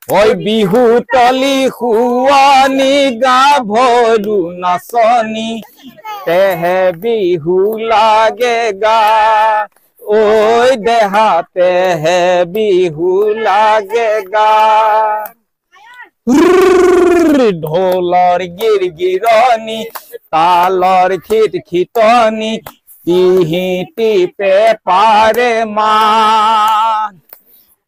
ওই বিহু তলি খুৱানি গাভৰু নাচনি তেহে বিহু লাগে গা ওই দেহাতে হে বিহু লাগে গা ঢোলৰ গিৰগিৰণি তালৰ খিটখিটনি টিহি টিপে পাৰে মান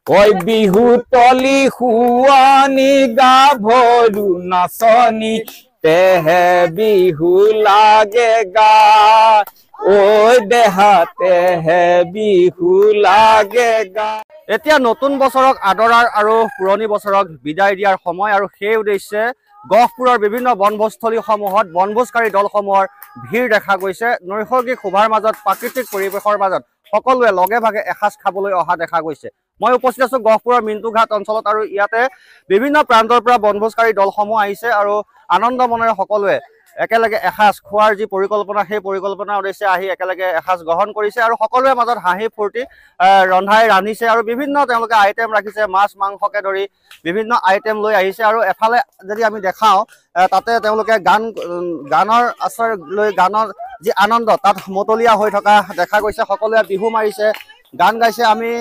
ওই বিহু তলি খুৱানি গাভৰু নাচনি তেহে বিহু লাগে গা ওই দেহাতে হে বিহু লাগে গা এতিয়া নতুন বছৰক আদৰাৰ আৰু পুৰণি বছৰক বিদায় দিয়াৰ সময় আৰু সেই উদ্দেশ্যে গহপুৰৰ বিভিন্ন বনভোজস্থলীসমূহত বনভোজকাৰী দলসমূহৰ ভিৰ দেখা গৈছে নৈসৰ্গিক শোভাৰ মাজত প্ৰাকৃতিক পৰিৱেশৰ মাজত সকলোৱে লগে ভাগে এসাঁজ খাবলৈ অহা দেখা গৈছে মই উপস্থিত আছো গহপুৰৰ মিণ্টুঘাট অঞ্চলত আৰু ইয়াতে বিভিন্ন প্ৰান্তৰ পৰা বনভোজকাৰী দলসমূহ আহিছে আৰু আনন্দ মনেৰে সকলোৱে একেলগে এসাঁজ খোৱাৰ যি পৰিকল্পনা সেই পৰিকল্পনাৰ উদ্দেশ্যে আহি একেলগে এসাঁজ গ্ৰহণ কৰিছে আৰু সকলোৰে মাজত হাঁহি ফূৰ্তি ৰান্ধিছে আৰু বিভিন্ন তেওঁলোকে আইটেম ৰাখিছে মাছ মাংসকে ধৰি বিভিন্ন আইটেম লৈ আহিছে আৰু এফালে যদি আমি দেখাওঁ তাতে তেওঁলোকে গানৰ আশ্ৰয় লৈ গানৰ যি আনন্দ তাত মতলীয়া হৈ থকা দেখা গৈছে সকলোৱে বিহু মাৰিছে গান গাইছে আমি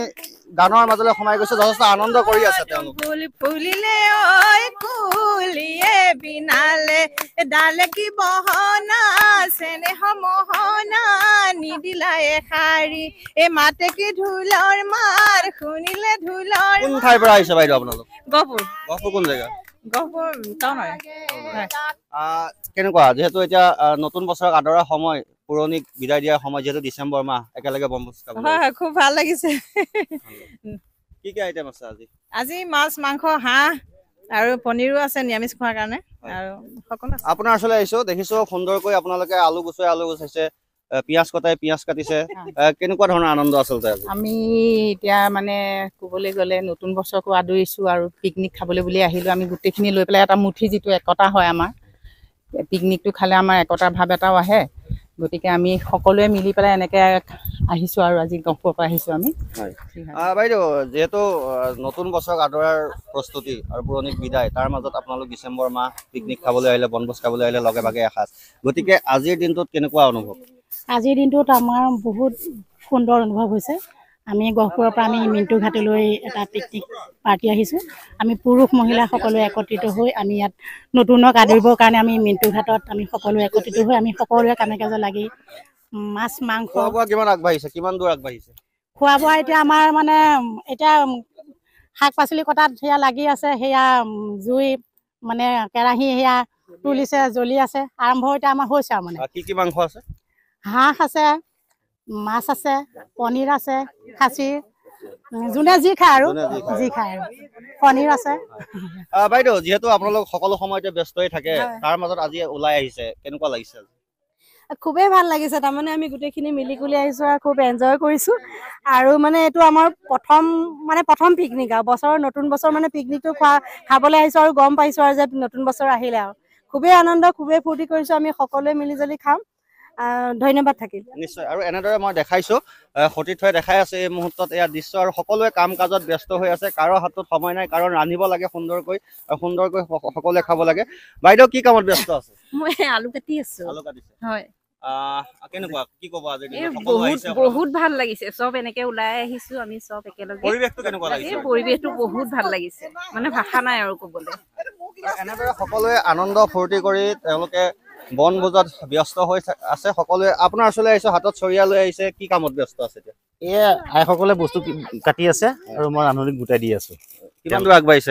গানৰ মাজলৈ সোমাই গৈছে যথেষ্ট আনন্দ কৰি আছে তেওঁলোকে ফুলিলে ঐ কুলিয়ে বিনালে ডালে কি বহনা চেনেহ মোহনা নিদিলা এশাৰী এই মাতে কি ঢোলৰ মাৰ শুনিলে ঢোলৰ কোন ঠাইৰ পৰা আহিছে বাইদেউ আপোনালোক গহপুৰ কোন জেগা গহপুৰ টাউন কেনেকুৱা যেহেতু এতিয়া নতুন বছৰক আদৰাৰ সময় পুৰণিক বিদায় দিয়াৰ সময় যেহেতু ডিচেম্বৰ মাহ একেলগে বনভোজ খাব হয় খুব ভাল লাগিছে কি কি আইটেম আছে আজি মাছ মাংস হাঁহ আৰু পনীৰো আছে নিৰামিষ খোৱাৰ কাৰণে আৰু সকলো আপোনাৰ ওচৰলৈ আহিছো দেখিছো সুন্দৰকৈ আপোনালোকে আলু গুচাইছে পিয়াজ কটাই পিয়াজ কাটিছে কেনেকুৱা ধৰণৰ আনন্দ আচলতে আমি এতিয়া মানে ক'বলৈ গ'লে নতুন বছৰকো আদৰিছো আৰু পিকনিক খাবলৈ বুলি আহিলো আমি গোটেইখিনি লৈ পেলাই এটা মুঠি যিটো একতা হয় আমাৰ পিকনিকটো খালে আমাৰ একতাৰ ভাৱ এটাও আহে গতিকে আমি সকলোৱে মিলি পেলাই এনেকৈ আহিছোঁ আৰু আজি গহপুৰৰ পৰা আহিছোঁ আমি বাইদেউ যেহেতু নতুন বছৰক আদৰাৰ প্ৰস্তুতি আৰু পুৰণিক বিদায় তাৰ মাজত আপোনালোক ডিচেম্বৰ মাহ পিকনিক খাবলৈ আহিলে বনভোজ খাবলৈ আহিলে লগে ভাগে এসাঁজ গতিকে আজিৰ দিনটোত কেনেকুৱা অনুভৱ আজিৰ দিনটোত আমাৰ বহুত সুন্দৰ অনুভৱ হৈছে আমি গহপুৰৰ পৰা আমি মিণ্টুঘাটলৈ এটা পিকনিক পাৰ্টি আহিছোঁ আমি পুৰুষ মহিলা সকলোৱে একত্ৰিত হৈ আমি ইয়াত নতুনক আদৰিবৰ কাৰণে আমি মিণ্টুঘাটত আমি সকলোৱে একত্ৰিত হৈ আমি সকলোৱে কামে কাজে লাগি মাছ মাংস খোৱা বোৱা কিমান আগবাঢ়িছে কিমান দূৰ আগবাঢ়িছে খোৱা বোৱা এতিয়া আমাৰ মানে এতিয়া শাক পাচলি কটাত সেয়া লাগি আছে সেয়া জুই মানে কেৰাহী সেয়া তুলিছে জ্বলি আছে আৰম্ভ এতিয়া আমাৰ হৈছে আৰু মানে কি মাংস আছে হাঁহ আছে মাছ আছে পনীৰ আছে খাচী যোনে যি খায় আৰু পনীৰ আছে বাইদেউ যেহেতু আপোনালোক সকলো সময়তে ব্যস্ত হৈ থাকে তাৰ মাজত আজি ওলাই আহিছে কেনেকুৱা লাগিছে খুবেই ভাল লাগিছে তাৰমানে আমি গোটেইখিনি মিলি গুলি আহিছো আৰু খুব এনজয় কৰিছো আৰু মানে এইটো আমাৰ প্ৰথম পিকনিক আৰু বছৰৰ নতুন বছৰ মানে পিকনিকটো খাবলৈ আহিছো আৰু গম পাইছো আৰু যে নতুন বছৰ আহিলে আৰু খুবেই আনন্দ খুবেই ফূৰ্তি কৰিছো আমি সকলোৱে মিলি জুলি খাম ধন্যবাদ থাকিল নিশ্চয় আৰু এনেদৰে মই দেখাইছো সতীৰ্থই দেখাই আছে এই মুহূৰ্তত এয়া দৃশ্য আৰু সকলোৱে কাম কাজত ব্যস্ত হৈ আছে কাৰো হাতত সময় নাই কাৰণ ৰান্ধিব লাগে সুন্দৰকৈ আৰু সুন্দৰকৈ সকলোৱে খাব লাগে বাইদেউ কি কামত ব্যস্ত আছে মই আলু কাটি আছো আলু কাটিছে হয় কেনেকুৱা কি ক'ব আজি বহুত ভাল লাগিছে চব এনেকে ওলাই আহিছো আমি চব একেলগে পৰিৱেশটো কেনেকুৱা লাগিছে পৰিৱেশটো বহুত ভাল লাগিছে মানে ভাষা নাই আৰু ক'বলৈ এনেদৰে সকলোৱে আনন্দ ফূৰ্তি কৰি তেওঁলোকে বনভোজত ব্যস্ত হৈ আছে সকলোৱে আপোনাৰ ওচৰলৈ আহিছে হাতত চৰিয়া লৈ আহিছে কি কামত ব্যস্ত আছে এতিয়া এয়া আইসকলে বস্তু কাটি আছে আৰু মই ৰান্ধনীক গোটাই দি আছো কিমান দূৰ আগবাঢ়িছে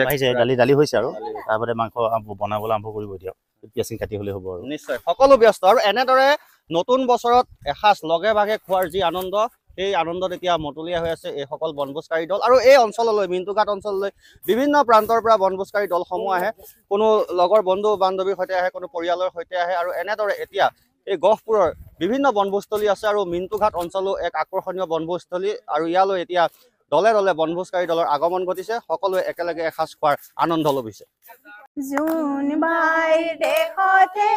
দালি হৈছে আৰু তাৰপৰা মাংস বনাবলৈ আৰম্ভ কৰিব এতিয়া পিয়াজ কাটি হ'লে হ'ব আৰু নিশ্চয় সকলো ব্যস্ত আৰু এনেদৰে নতুন বছৰত এসাঁজ লগে ভাগে খোৱাৰ যি আনন্দ সেই আনন্দত এতিয়া মতলীয়া হৈ আছে এইসকল বনভোজকাৰী দল আৰু এই অঞ্চললৈ মিণ্টুঘাট অঞ্চললৈ বিভিন্ন প্ৰান্তৰ পৰা বনভোজকাৰী দলসমূহ আহে কোনো লগৰ বন্ধু বান্ধৱীৰ সৈতে আহে কোনো পৰিয়ালৰ সৈতে আহে আৰু এনেদৰে এতিয়া এই গহপুৰৰ বিভিন্ন বনভোজস্থলী আছে আৰু মিণ্টুঘাট অঞ্চলো এক আকৰ্ষণীয় বনভোজস্থলী আৰু ইয়ালৈ এতিয়া দলে দলে বনভোজকাৰী দলৰ আগমন ঘটিছে সকলোৱে একেলগে এসাঁজ খোৱাৰ আনন্দ লভিছে জোনবাই দেখতে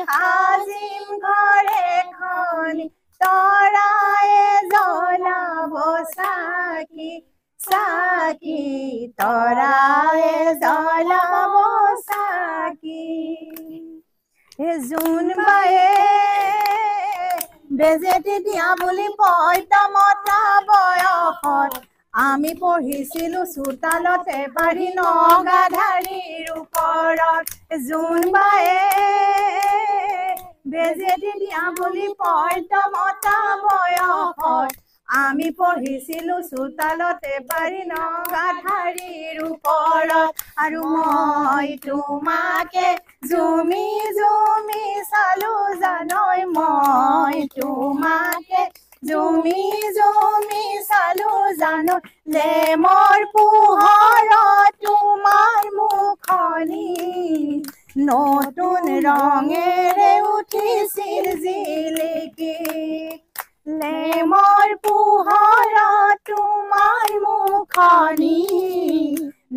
সাজিম ঘৰ এখন তৰাই জ্বলাব চাকি চাকি তৰাই জ্বলাব চাকি জোন বায়ে বেজেটি দিয়া বুলি পইতামতা বয়সত আমি পঢ়িছিলো চোতালতে বাঢ়ি নগাধাৰীৰ ওপৰত জোন বায়ে বেজেটি দিয়া বুলি পইতামতা বয়সত আমি পঢ়িছিলো চোতালতে বাঢ়ি নগাধাৰীৰ ওপৰত আৰু মই তোমাকে জুমি জুমি চালো জানৈ মই তোমাকে জুমি জুমি চালো জানো লেমৰ পোহৰত তোমাৰ মুখনি নতুন ৰঙেৰে উঠিছিল জিলিকি লেমৰ পোহৰত তোমাৰ মুখনি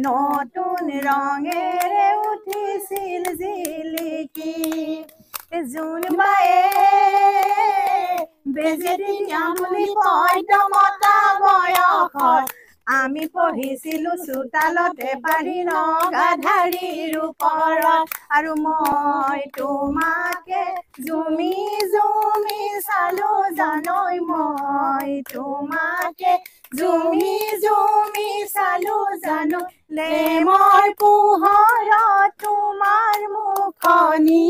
নতুন ৰঙেৰে উঠিছিল জিলিকি জোন বায়ে বেজেটি দিয়া বুলি পইতামতা বয়সত আমি পঢ়িছিলো চোতালতে বাঢ়ি নগাধাৰীৰ ওপৰত আৰু মই তোমাকে জুমি জুমি চালো জানৈ মই তোমাকে জুমি জুমি চালো জানো লেমৰ পোহৰত তোমাৰ মুখনি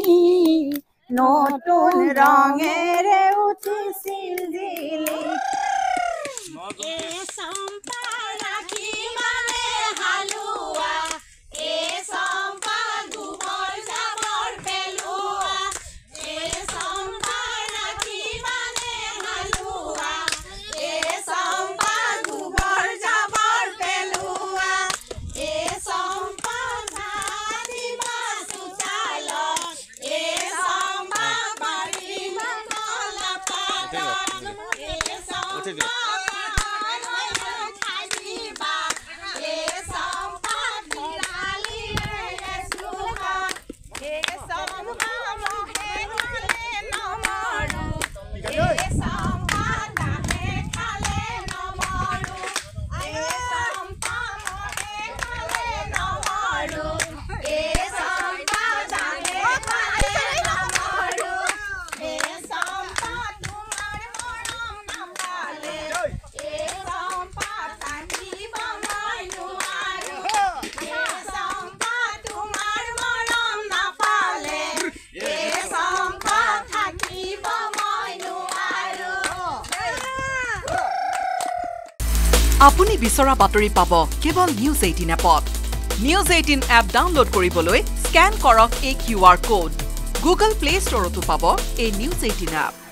নতুন ৰঙেৰে উঠিছিল জিলিকি আপুনি বিচৰা বাতৰি পাব কেৱল নিউজ 18 এপত নিউজ 18 এপ ডাউনলোড কৰিবলৈ স্ক্যান কৰক এই QR কোড গুগল প্লে ষ্টৰতো পাব এই নিউজ 18 এপ